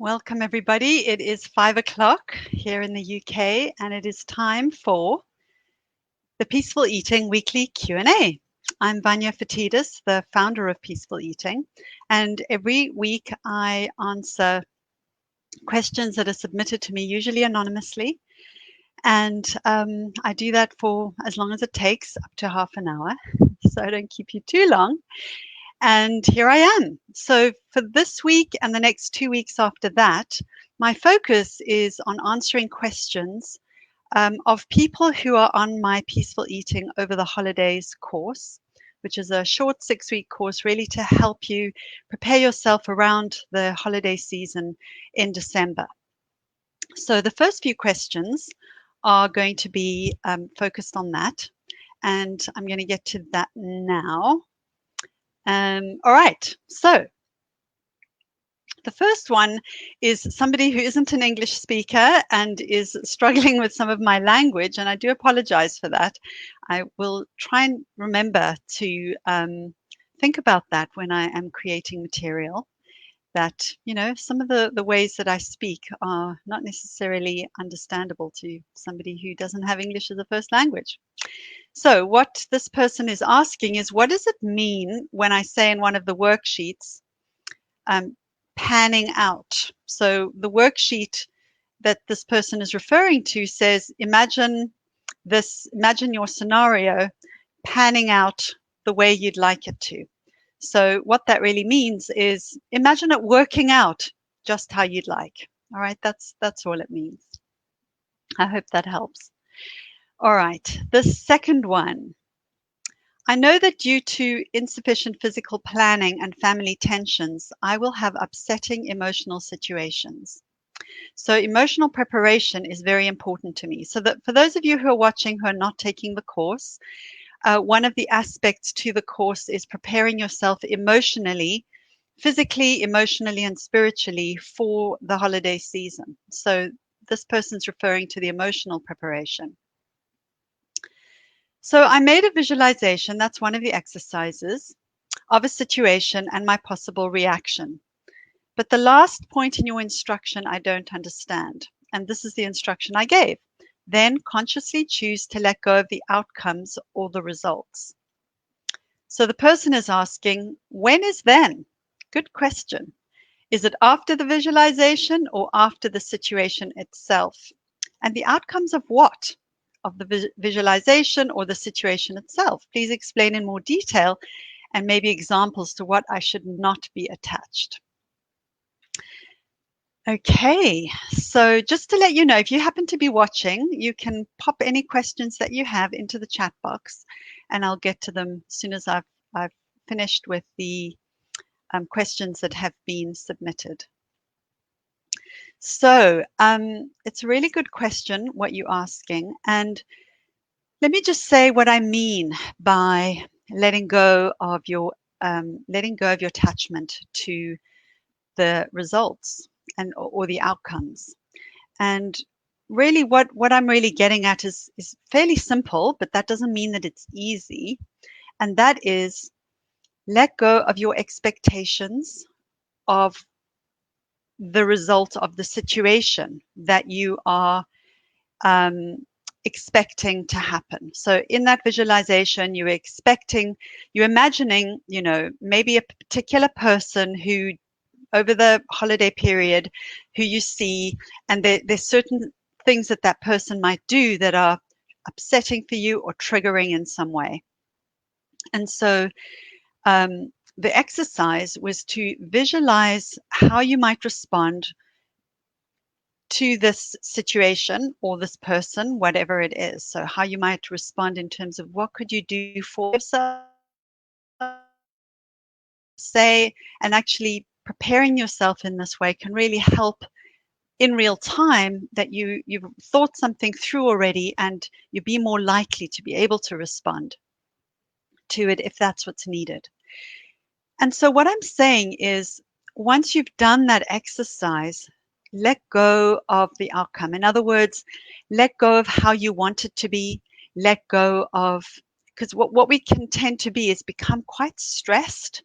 Welcome everybody. It is 5 o'clock here in the UK and it is time for the Peaceful Eating Weekly Q&A. I'm Vanya Fatidis, the founder of Peaceful Eating, and every week I answer questions that are submitted to me, usually anonymously, and I do that for as long as it takes, up to half an hour, so I don't keep you too long. And here I am. So for this week and the next 2 weeks after that, my focus is on answering questions of people who are on my Peaceful Eating Over the Holidays course, which is a short 6-week course really to help you prepare yourself around the holiday season in December. So the first few questions are going to be focused on that, and I'm going to get to that now. All right, so the first one is somebody who isn't an English speaker and is struggling with some of my language, and I do apologize for that. I will try and remember to think about that when I am creating material, that, you know, some of the ways that I speak are not necessarily understandable to somebody who doesn't have English as a first language. So what this person is asking is, what does it mean when I say in one of the worksheets, panning out? So the worksheet that this person is referring to says, imagine your scenario panning out the way you'd like it to. So what that really means is, imagine it working out just how you'd like. All right, that's all it means. I hope that helps. All right, the second one. I know that due to insufficient physical planning and family tensions, I will have upsetting emotional situations. So emotional preparation is very important to me. So that for those of you who are watching who are not taking the course, one of the aspects to the course is preparing yourself emotionally, physically, emotionally, and spiritually for the holiday season. So this person's referring to the emotional preparation. So I made a visualization, that's one of the exercises, of a situation and my possible reaction. But the last point in your instruction I don't understand. And this is the instruction I gave. Then consciously choose to let go of the outcomes or the results. So the person is asking, when is then? Good question. Is it after the visualization or after the situation itself? And the outcomes of what? Of the visualization or the situation itself? Please explain in more detail and maybe examples to what I should not be attached. Okay, so just to let you know, if you happen to be watching, you can pop any questions that you have into the chat box and I'll get to them as soon as I've finished with the questions that have been submitted. So it's a really good question, what you're asking. And let me just say what I mean by letting go of your attachment to the results and or the outcomes. And really what I'm really getting at is fairly simple, but that doesn't mean that it's easy. And that is, let go of your expectations of the result of the situation that you are expecting to happen. So in that visualization, you're imagining, you know, maybe a particular person who over the holiday period who you see, and there's certain things that that person might do that are upsetting for you or triggering in some way. And so the exercise was to visualize how you might respond to this situation or this person, whatever it is. So how you might respond in terms of what could you do for yourself, say, and actually preparing yourself in this way can really help in real time, that you've thought something through already and you'll be more likely to be able to respond to it if that's what's needed. And so what I'm saying is, once you've done that exercise, let go of the outcome. In other words, let go of how you want it to be, let go of, because what we can tend to be is become quite stressed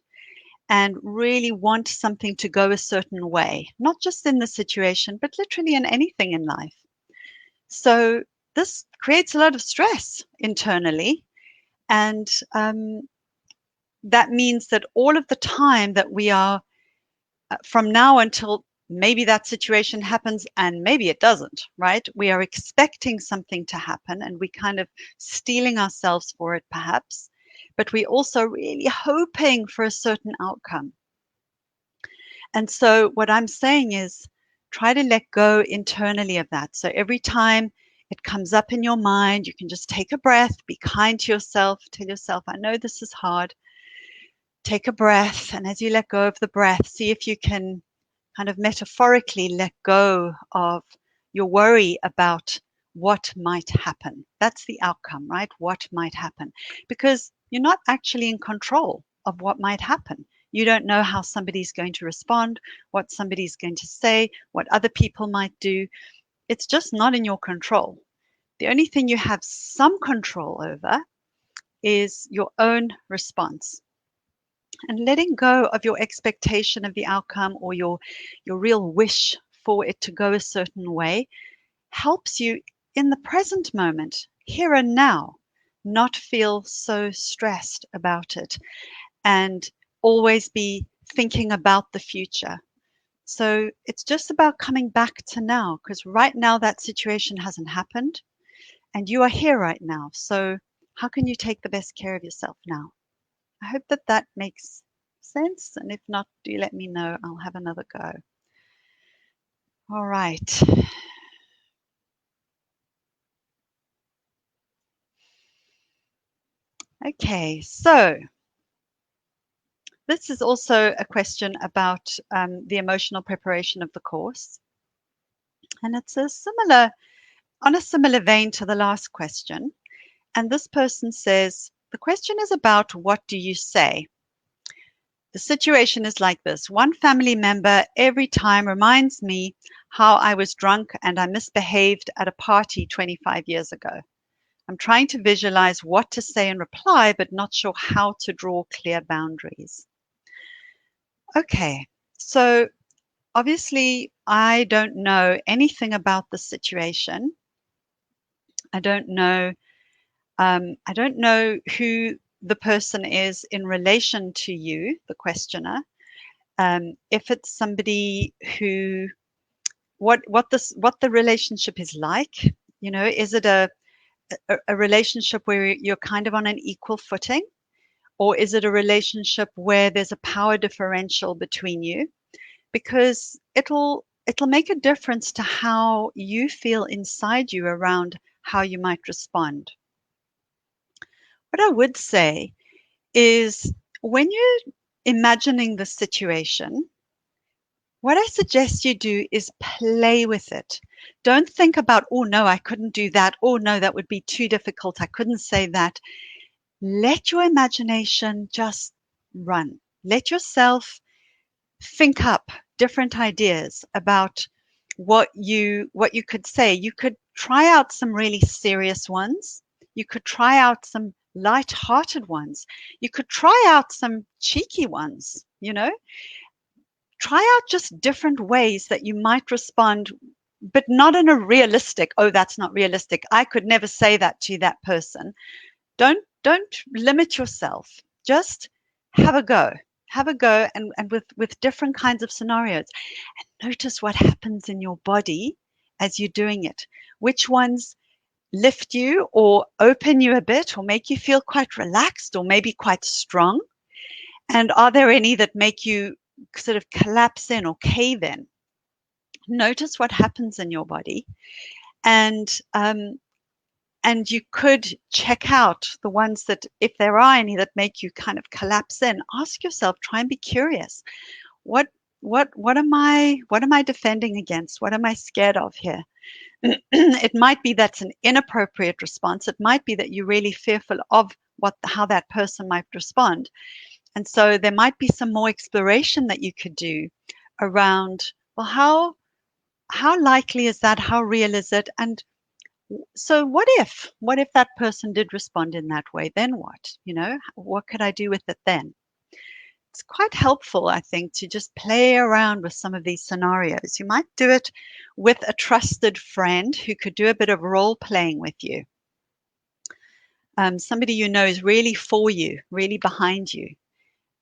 and really want something to go a certain way, not just in the situation, but literally in anything in life. So this creates a lot of stress internally. And that means that all of the time that we are from now until maybe that situation happens and maybe it doesn't, right? We are expecting something to happen and we kind of steeling ourselves for it perhaps, but we also really hoping for a certain outcome. And so what I'm saying is try to let go internally of that. So every time it comes up in your mind, you can just take a breath, be kind to yourself, tell yourself, I know this is hard. Take a breath. And as you let go of the breath, see if you can kind of metaphorically let go of your worry about what might happen. That's the outcome, right? What might happen. Because you're not actually in control of what might happen. You don't know how somebody's going to respond, what somebody's going to say, what other people might do. It's just not in your control. The only thing you have some control over is your own response. And letting go of your expectation of the outcome or your real wish for it to go a certain way helps you in the present moment, here and now, not feel so stressed about it and always be thinking about the future. So it's just about coming back to now, because right now that situation hasn't happened and you are here right now. So how can you take the best care of yourself now? I hope that that makes sense. And if not, do let me know. I'll have another go. All right. Okay, so this is also a question about the emotional preparation of the course. And it's on a similar vein to the last question. And this person says, the question is about what do you say? The situation is like this. One family member every time reminds me how I was drunk and I misbehaved at a party 25 years ago. I'm trying to visualize what to say in reply, but not sure how to draw clear boundaries. Okay, so obviously I don't know anything about the situation. I don't know. I don't know who the person is in relation to you, the questioner. If it's somebody who, what the relationship is like, is it a relationship where you're kind of on an equal footing, or is it a relationship where there's a power differential between you? Because it'll make a difference to how you feel inside you around how you might respond. What I would say is when you're imagining the situation, what I suggest you do is play with it. Don't think about, oh no, I couldn't do that. Oh no, that would be too difficult. I couldn't say that. Let your imagination just run. Let yourself think up different ideas about what you could say. You could try out some really serious ones. You could try out some light-hearted ones. You could try out some cheeky ones, try out just different ways that you might respond, but not in a realistic, oh, that's not realistic. I could never say that to that person. Don't limit yourself. Just have a go. Have a go and with different kinds of scenarios. And notice what happens in your body as you're doing it. Which ones lift you or open you a bit or make you feel quite relaxed or maybe quite strong? And are there any that make you sort of collapse in or cave in? Notice what happens in your body. And you could check out the ones that, if there are any that make you kind of collapse in, ask yourself, try and be curious. What am I defending against? What am I scared of here? It might be that's an inappropriate response. It might be that you're really fearful of how that person might respond. And so there might be some more exploration that you could do around, well, how likely is that? How real is it? And so what if that person did respond in that way? Then what? What could I do with it then? it's quite helpful, I think, to just play around with some of these scenarios. You might do it with a trusted friend who could do a bit of role playing with you. Somebody you know is really for you, really behind you,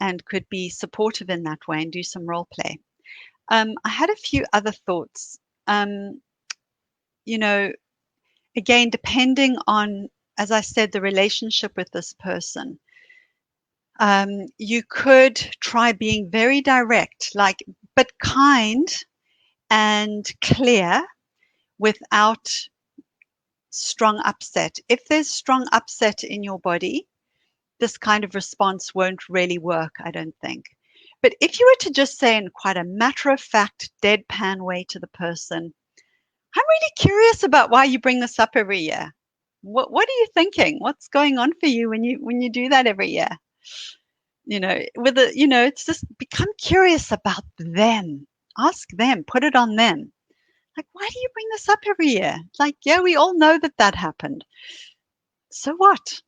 and could be supportive in that way and do some role play. I had a few other thoughts. Um, you know, again, depending on, as I said, the relationship with this person, you could try being very direct, like, but kind and clear without strong upset. If there's strong upset in your body, this kind of response won't really work, I don't think. But if you were to just say in quite a matter of fact, deadpan way to the person, I'm really curious about why you bring this up every year. What are you thinking? What's going on for you when you do that every year? It's just become curious about them. Ask them, put it on them. Like, why do you bring this up every year? Like, yeah, we all know that happened. So what?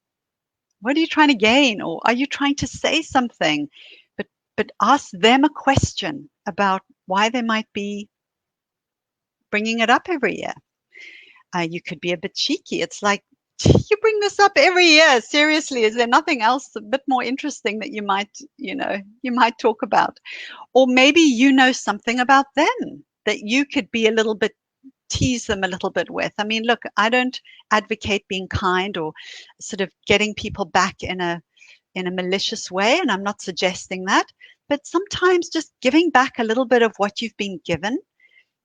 What are you trying to gain? Or are you trying to say something? But ask them a question about why they might be bringing it up every year. You could be a bit cheeky. It's like, you bring this up every year. Seriously, is there nothing else a bit more interesting that you might talk about? Or maybe you know something about them that you could be a little bit, tease them a little bit with. I mean, look, I don't advocate being kind or sort of getting people back in a malicious way, and I'm not suggesting that. But sometimes just giving back a little bit of what you've been given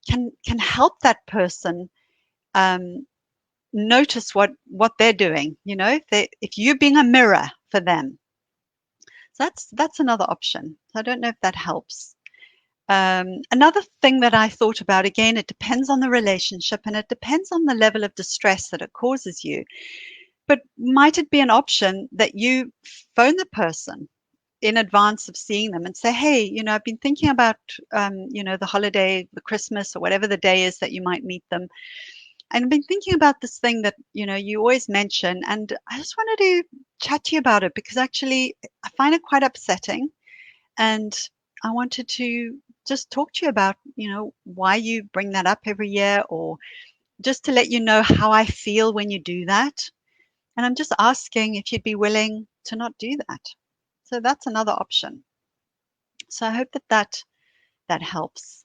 can help that person notice what they're doing. If you're being a mirror for them, so that's another option. So I don't know if that helps. Another thing that I thought about, again, it depends on the relationship and it depends on the level of distress that it causes you. But might it be an option that you phone the person in advance of seeing them and say, hey, I've been thinking about, the holiday, the Christmas, or whatever the day is that you might meet them. And I've been thinking about this thing that, you always mention, and I just wanted to chat to you about it because actually I find it quite upsetting. And I wanted to just talk to you about, why you bring that up every year, or just to let you know how I feel when you do that. And I'm just asking if you'd be willing to not do that. So that's another option. So I hope that helps.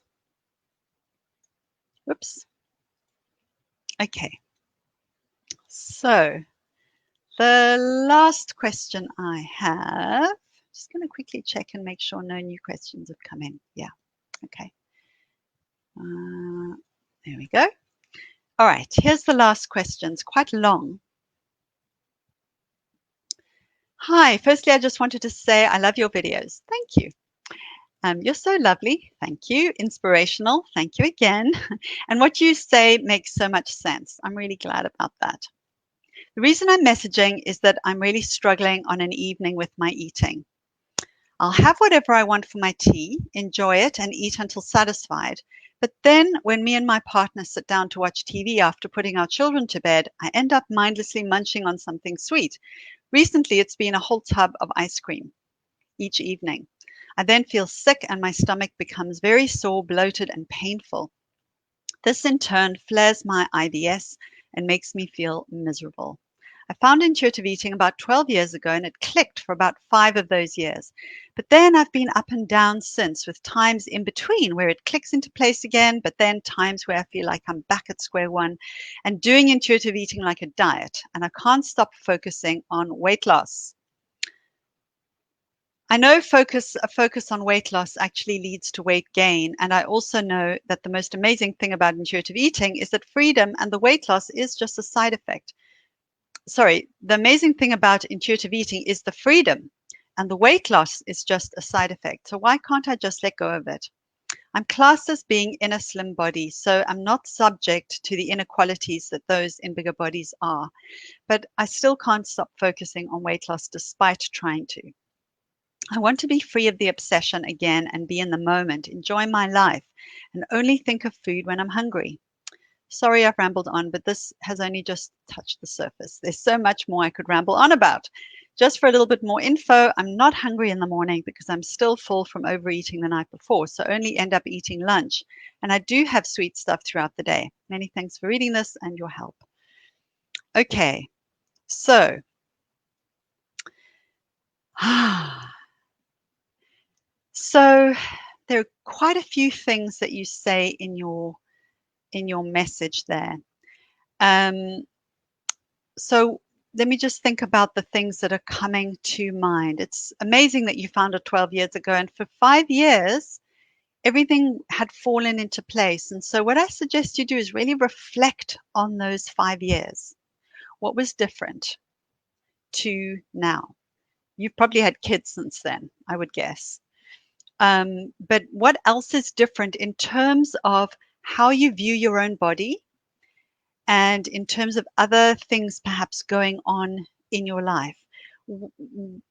Whoops. Okay. So the last question I have, just going to quickly check and make sure no new questions have come in. Yeah. Okay. There we go. All right. Here's the last question. It's quite long. Hi. Firstly, I just wanted to say I love your videos. Thank you. You're so lovely. Thank you. Inspirational. Thank you again. And what you say makes so much sense. I'm really glad about that. The reason I'm messaging is that I'm really struggling on an evening with my eating. I'll have whatever I want for my tea, enjoy it, and eat until satisfied. But then when me and my partner sit down to watch TV after putting our children to bed, I end up mindlessly munching on something sweet. Recently, it's been a whole tub of ice cream each evening. I then feel sick and my stomach becomes very sore, bloated, and painful. This in turn flares my IBS and makes me feel miserable. I found intuitive eating about 12 years ago and it clicked for about 5 of those years. But then I've been up and down since, with times in between where it clicks into place again, but then times where I feel like I'm back at square one and doing intuitive eating like a diet, and I can't stop focusing on weight loss. I know a focus on weight loss actually leads to weight gain. And I also know that the most amazing thing about intuitive eating is that freedom and the weight loss is just a side effect. Sorry, the amazing thing about intuitive eating is the freedom and the weight loss is just a side effect. So why can't I just let go of it? I'm classed as being in a slim body, so I'm not subject to the inequalities that those in bigger bodies are. But I still can't stop focusing on weight loss despite trying to. I want to be free of the obsession again and be in the moment, enjoy my life, and only think of food when I'm hungry. Sorry I've rambled on, but this has only just touched the surface. There's so much more I could ramble on about. Just for a little bit more info, I'm not hungry in the morning because I'm still full from overeating the night before, so only end up eating lunch. And I do have sweet stuff throughout the day. Many thanks for reading this and your help. Okay, so so there are quite a few things that you say in your message there. So let me just think about the things that are coming to mind. It's amazing that you found it 12 years ago, and for 5 years, everything had fallen into place. And so, what I suggest you do is really reflect on those 5 years. What was different to now? You've probably had kids since then, I would guess. But what else is different in terms of how you view your own body and in terms of other things perhaps going on in your life?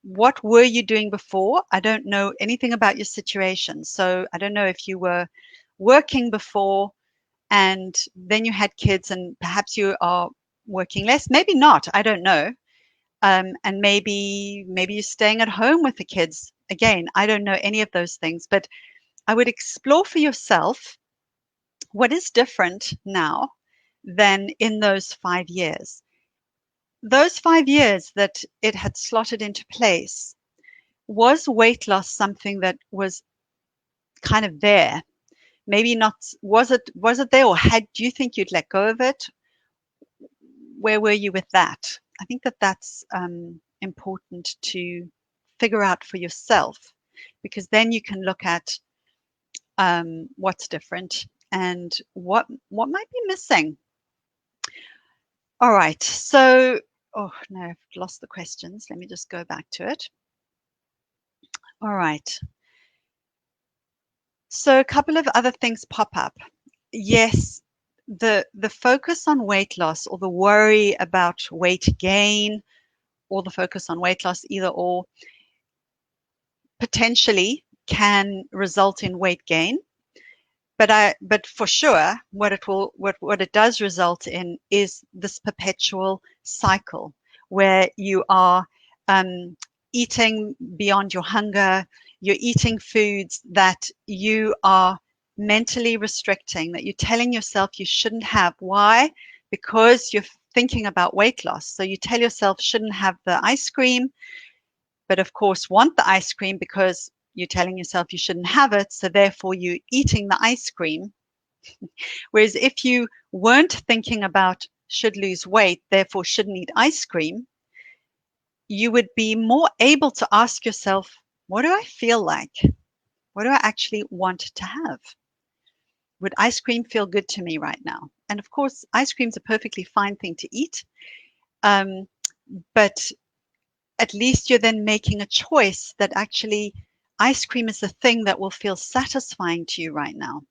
What were you doing before? I don't know anything about your situation. So I don't know if you were working before and then you had kids and perhaps you are working less. Maybe not. I don't know. And maybe you're staying at home with the kids. Again, I don't know any of those things, but I would explore for yourself what is different now than in those 5 years. Those 5 years that it had slotted into place, was weight loss something that was kind of there? Maybe not. Was it there, or do you think you'd let go of it? Where were you with that? I think that that's important to figure out for yourself, because then you can look at what's different and what might be missing. All right, so oh no, I've lost the questions. Let me just go back to it. All right. So a couple of other things pop up. Yes, the focus on weight loss, or the worry about weight gain, or the focus on weight loss, either or, potentially can result in weight gain. But for sure, what it does result in is this perpetual cycle where you are eating beyond your hunger. You're eating foods that you are mentally restricting, that you're telling yourself you shouldn't have. Why? Because you're thinking about weight loss. So you tell yourself shouldn't have the ice cream, but of course want the ice cream because you're telling yourself you shouldn't have it. So therefore you're eating the ice cream. Whereas if you weren't thinking about should lose weight, therefore shouldn't eat ice cream, you would be more able to ask yourself, what do I feel like? What do I actually want to have? Would ice cream feel good to me right now? And of course, ice cream's a perfectly fine thing to eat. But at least you're then making a choice that actually ice cream is the thing that will feel satisfying to you right now.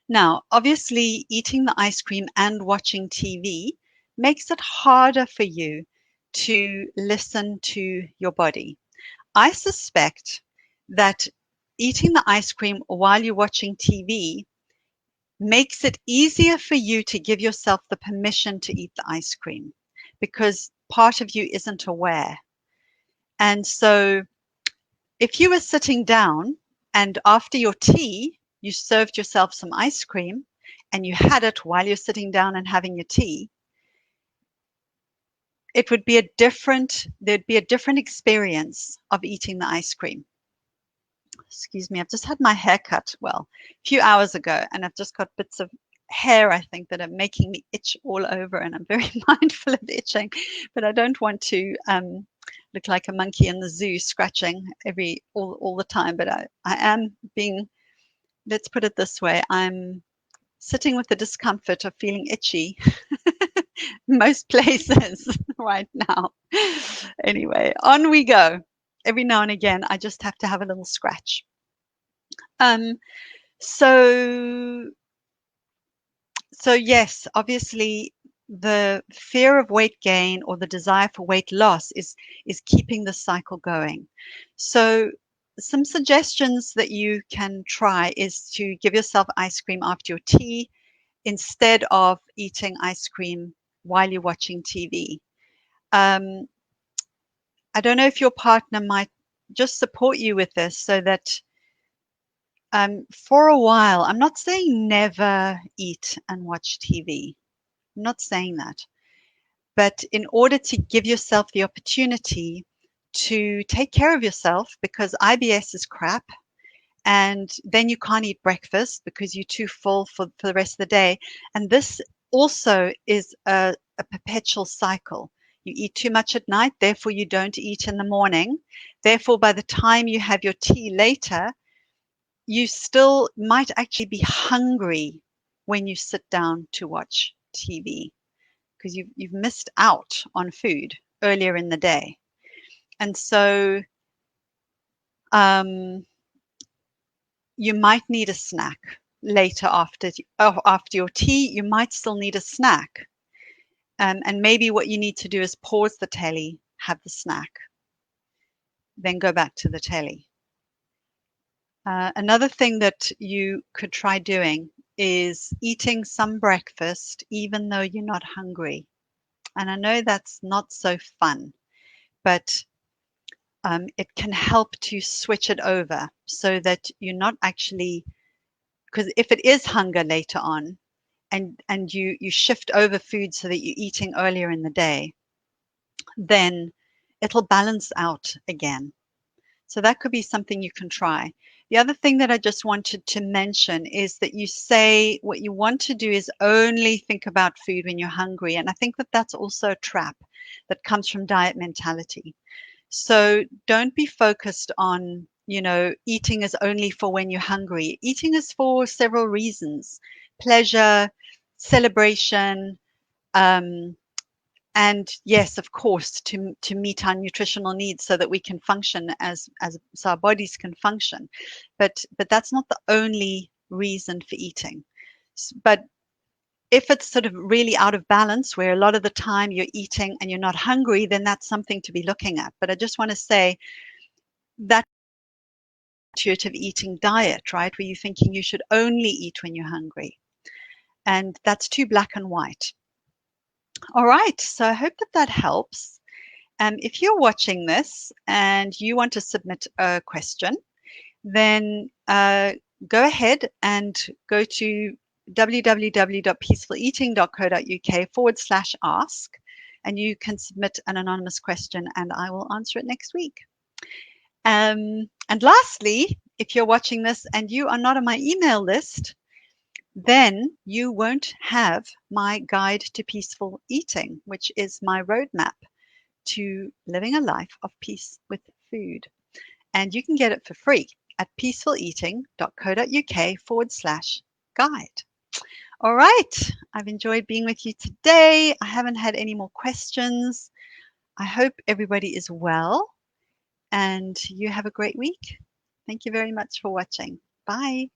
Now, obviously, eating the ice cream and watching TV makes it harder for you to listen to your body. I suspect that eating the ice cream while you're watching TV makes it easier for you to give yourself the permission to eat the ice cream, because part of you isn't aware. And so if you were sitting down and after your tea, you served yourself some ice cream and you had it while you're sitting down and having your tea, there'd be a different experience of eating the ice cream. Excuse me, I've just had my hair cut, well, a few hours ago, and I've just got bits of hair, I think, that are making me itch all over, and I'm very mindful of itching, but I don't want to look like a monkey in the zoo scratching all the time. But I am being, let's put it this way, I'm sitting with the discomfort of feeling itchy most places right now. Anyway, on we go. Every now and again, I just have to have a little scratch. So yes, obviously the fear of weight gain or the desire for weight loss is keeping the cycle going. So some suggestions that you can try is to give yourself ice cream after your tea instead of eating ice cream while you're watching TV. I don't know if your partner might just support you with this so that for a while, I'm not saying never eat and watch TV. I'm not saying that. But in order to give yourself the opportunity to take care of yourself, because IBS is crap, and then you can't eat breakfast because you're too full for the rest of the day. And this also is a perpetual cycle. You eat too much at night, therefore you don't eat in the morning. Therefore, by the time you have your tea later, you still might actually be hungry when you sit down to watch TV because you've missed out on food earlier in the day. And so um, you might need a snack later after your tea. You might still need a snack. And maybe what you need to do is pause the telly, have the snack, then go back to the telly. Another thing that you could try doing is eating some breakfast even though you're not hungry. And I know that's not so fun, but it can help to switch it over so that you're not actually, because if it is hunger later on and you shift over food so that you're eating earlier in the day, then it'll balance out again. So that could be something you can try. The other thing that I just wanted to mention is that you say what you want to do is only think about food when you're hungry. And I think that that's also a trap that comes from diet mentality. So don't be focused on, eating is only for when you're hungry. Eating is for several reasons: pleasure, celebration, um, and yes, of course, to meet our nutritional needs so that we can function as so our bodies can function. But that's not the only reason for eating. But if it's sort of really out of balance, where a lot of the time you're eating and you're not hungry, then that's something to be looking at. But I just want to say that intuitive eating diet, right, where you're thinking you should only eat when you're hungry, and that's too black and white. All right, so I hope that that helps. If you're watching this and you want to submit a question, then go ahead and go to www.peacefuleating.co.uk/ask, and you can submit an anonymous question and I will answer it next week. And lastly, if you're watching this and you are not on my email list, then you won't have my guide to peaceful eating, which is my roadmap to living a life of peace with food. And you can get it for free at peacefuleating.co.uk/guide. All right. I've enjoyed being with you today. I haven't had any more questions. I hope everybody is well and you have a great week. Thank you very much for watching. Bye.